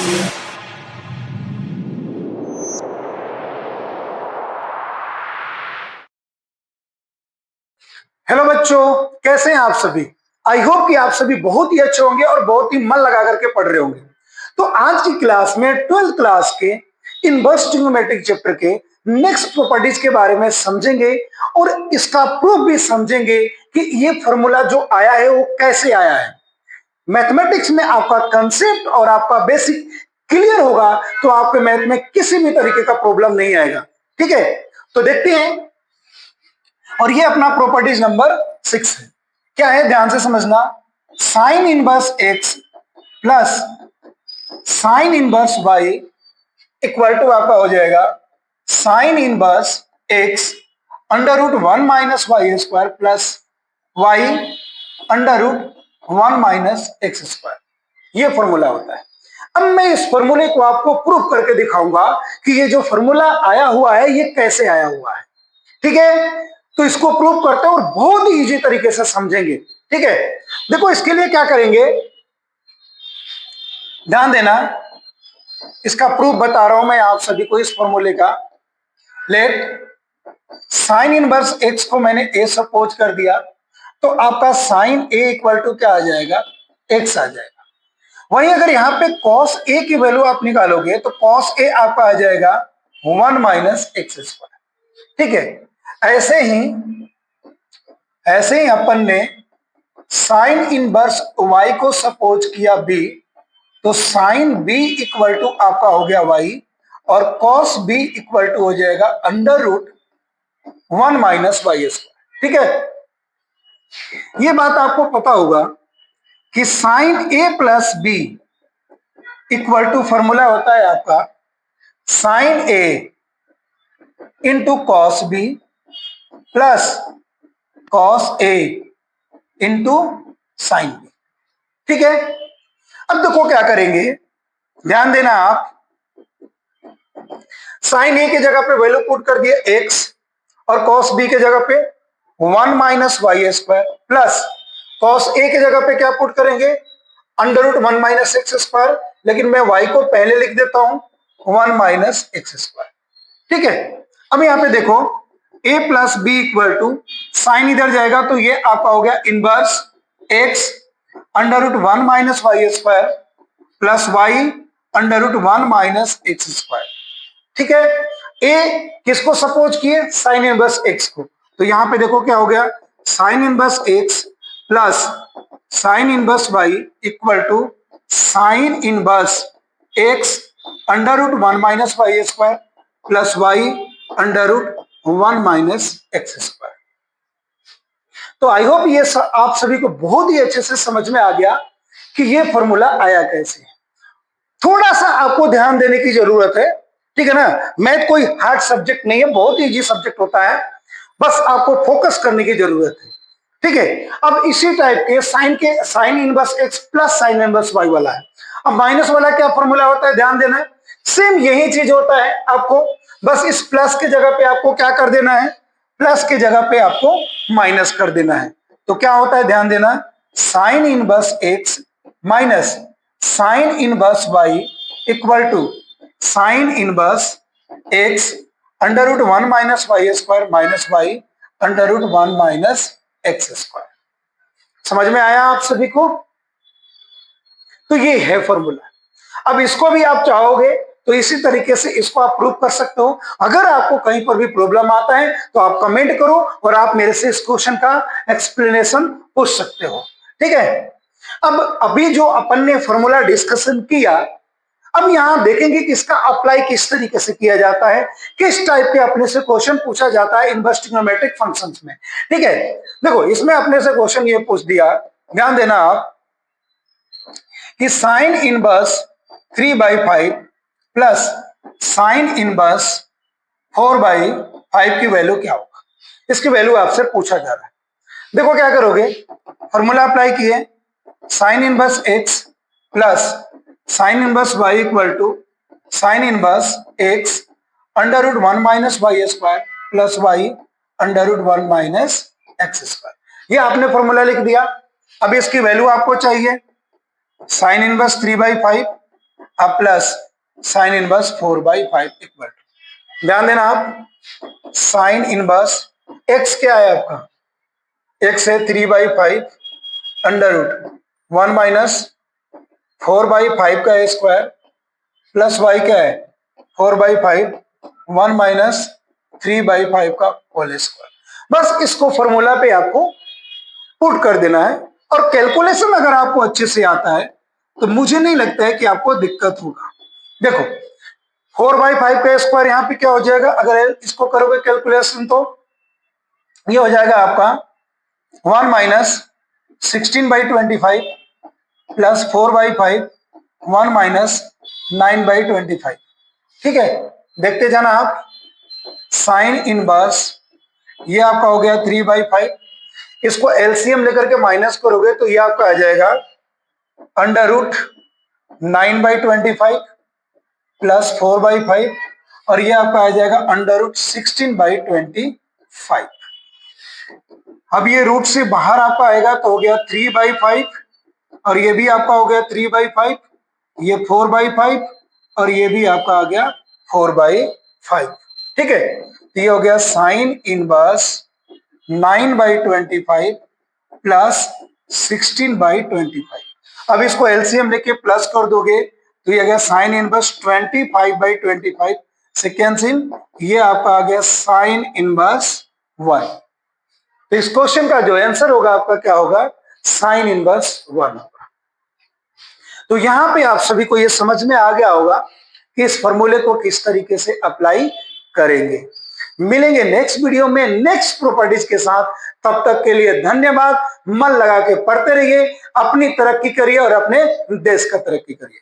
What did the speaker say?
Hello बच्चों, कैसे हैं आप सभी। आई होप कि आप सभी बहुत ही अच्छे होंगे और बहुत ही मन लगा करके पढ़ रहे होंगे। तो आज की क्लास में 12th क्लास के इनवर्स ट्रिग्नोमेट्रिक चैप्टर के नेक्स्ट प्रॉपर्टीज के बारे में समझेंगे और इसका प्रूफ भी समझेंगे कि ये फॉर्मूला जो आया है वो कैसे आया है। मैथमेटिक्स में आपका कंसेप्ट और आपका बेसिक क्लियर होगा तो आपके मैथ में किसी भी तरीके का प्रॉब्लम नहीं आएगा। ठीक है, तो देखते हैं। और ये अपना प्रॉपर्टीज नंबर 6 है। क्या है, ध्यान से समझना। Sine inverse X plus sine inverse Y equal to आपका हो जाएगा sine inverse X under root 1 minus Y square plus Y under root 1 minus X square. ये फॉर्मूला होता है। अब मैं इस फॉर्मूले को आपको प्रूफ करके दिखाऊंगा कि ये जो फॉर्मूला आया हुआ है ये कैसे आया हुआ है। ठीक है, तो इसको प्रूव करते हैं और बहुत ही इजी तरीके से समझेंगे। ठीक है, देखो इसके लिए क्या करेंगे, ध्यान देना। इसका प्रूफ बता रहा हूं मैं आप सभी को इस फॉर्मूले का। लेट साइन इनवर्स एक्स को मैंने ए सपोज कर दिया तो आपका साइन ए इक्वल टू क्या आ जाएगा, एक्स आ जाएगा। वहीं अगर यहाँ पे कॉस ए की वैल्यू आप निकालोगे तो कॉस ए आपका आ जाएगा 1 माइनस एक्स स्क्वायर। ठीक है, ऐसे ही अपन ने साइन इनवर्स वाई को सपोज किया बी तो साइन बी इक्वल टू आपका हो गया वाई और कॉस बी इक्वल टू हो जाएगा under root 1 minus Y square. ठीक है, ये बात आपको पता होगा कि sine A plus B equal to formula होता है आपका sine A into cos B plus cos A into sine B. ठीक है, अब देखो क्या करेंगे, ध्यान देना आप। साइन ए की जगह पे वैल्यू पुट कर दिए एक्स और कॉस बी के जगह पे 1 minus Y square plus cos A की जगह पे क्या पुट करेंगे, under root 1 minus X square. लेकिन मैं वाई को पहले लिख देता हूं 1 माइनस एक्स स्क्वायर। ठीक है, अब यहां पे देखो a plus B equal to sine इधर जाएगा तो ये आपका हो गया inverse X under root 1 minus Y square plus Y under root 1 minus X square. ठीक है, ए किसको सपोज किए, साइन इनवर्स एक्स को। तो यहां पे देखो क्या हो गया, sine inverse X plus sine inverse Y equal to sine inverse X under root 1 minus Y square plus Y under root 1 minus X square. तो आई होप ये आप सभी को बहुत ही अच्छे से समझ में आ गया कि ये फॉर्मूला आया कैसे। थोड़ा सा आपको ध्यान देने की जरूरत है। ठीक है ना, मैथ कोई हार्ड सब्जेक्ट नहीं है, बहुत इजी सब्जेक्ट होता है, बस आपको फोकस करने की जरूरत है। ठीक है, अब इसी टाइप के sine inverse X plus sine inverse Y वाला है। अब माइनस वाला क्या फॉर्मूला होता है, ध्यान देना। सेम यही चीज होता है, आपको बस इस प्लस के जगह पे आपको क्या कर देना है, प्लस के जगह पे आपको माइनस कर देना है। तो क्या होता है, ध्यान देना, sine inverse X minus sine inverse Y equal to sine inverse X under root 1 minus Y square minus Y under root 1 minus X square. समझ में आया आप सभी को। तो ये है फॉर्मूला। अब इसको भी आप चाहोगे तो इसी तरीके से इसको आप प्रूव कर सकते हो। अगर आपको कहीं पर भी प्रॉब्लम आता है तो आप कमेंट करो और आप मेरे से इस क्वेश्चन का एक्सप्लेनेशन पूछ सकते हो। ठीक है, अब अभी जो अपन ने फॉर्मूला डिस्कशन किया, अब यहां देखेंगे कि इसका अप्लाई किस तरीके से किया जाता है, किस टाइप के अपने से क्वेश्चन पूछा जाता है इनवर्स ट्रिग्नोमेट्रिक फंक्शंस में। ठीक है, देखो इसमें अपने से क्वेश्चन ये पूछ दिया, ध्यान देना आप, कि sine inverse 3/5 plus sine inverse 4/5 की वैल्यू क्या होगा। इसकी वैल्यू आपसे पूछा जा रहा है। देखो क्या करोगे, फॉर्मूला अप्लाई किए, sine inverse X plus sine inverse Y equal to sine inverse X under root 1 minus Y square plus Y under root 1 minus X square. ये आपने फॉर्मूला लिख दिया। अब इसकी वैल्यू आपको चाहिए, साइन इनवर्स 3/5 अब प्लस साइन इनवर्स 4/5 इक्वल, ध्यान देना आप, साइन इनवर्स एक्स क्या है आपका, एक्स है 3/5 अंडर रूट 1 माइनस 4/5 का स्क्वायर प्लस वाई क्या है 4/5 1 माइनस 3/5 का होल स्क्वायर। बस इसको फॉर्मूला पे आपको पुट कर देना है, और कैलकुलेशन अगर आपको अच्छे से आता है तो मुझे नहीं लगता है कि आपको दिक्कत होगा। देखो 4/5 का स्क्वायर यहाँ पे क्या हो जाएगा, अगर इसको करोगे कैलकुलेशन तो ये हो जाएगा आपका 1 माइनस 16/25 प्लस 4/5 1 माइनस 9/25। ठीक है, देखते जाना आप, साइन इनवर्स ये आपका हो गया 3/5, इसको एलसीएम लेकर के माइनस करोगे तो ये आपका आ जाएगा अंडर रूट 9/25 प्लस 4/5 और ये आपका आ जाएगा अंडर रूट 16/25। अब ये रूट से बाहर आपका आएगा तो हो गया 3/5 और ये भी आपका हो गया 3/5, ये 4/5 और ये भी आपका आ गया 4/5। ठीक है, तो ये हो गया साइन इनवर्स 9/25 प्लस 16/25। अब इसको एलसीएम लेके प्लस कर दोगे तो ये आ गया साइन इनवर्स 25/25 से कैंसिल, ये आपका आ गया साइन इनवर्स 1। तो इस क्वेश्चन का जो आंसर होगा आपका क्या होगा, साइन इनवर्स 1 होगा। तो यहां पे आप सभी को ये समझ में आ गया होगा कि इस फॉर्मूले को किस तरीके से अप्लाई करेंगे। मिलेंगे नेक्स्ट वीडियो में नेक्स्ट प्रॉपर्टीज के साथ, तब तक के लिए धन्यवाद। मन लगा के पढ़ते रहिए, अपनी तरक्की करिए और अपने देश का तरक्की करिए।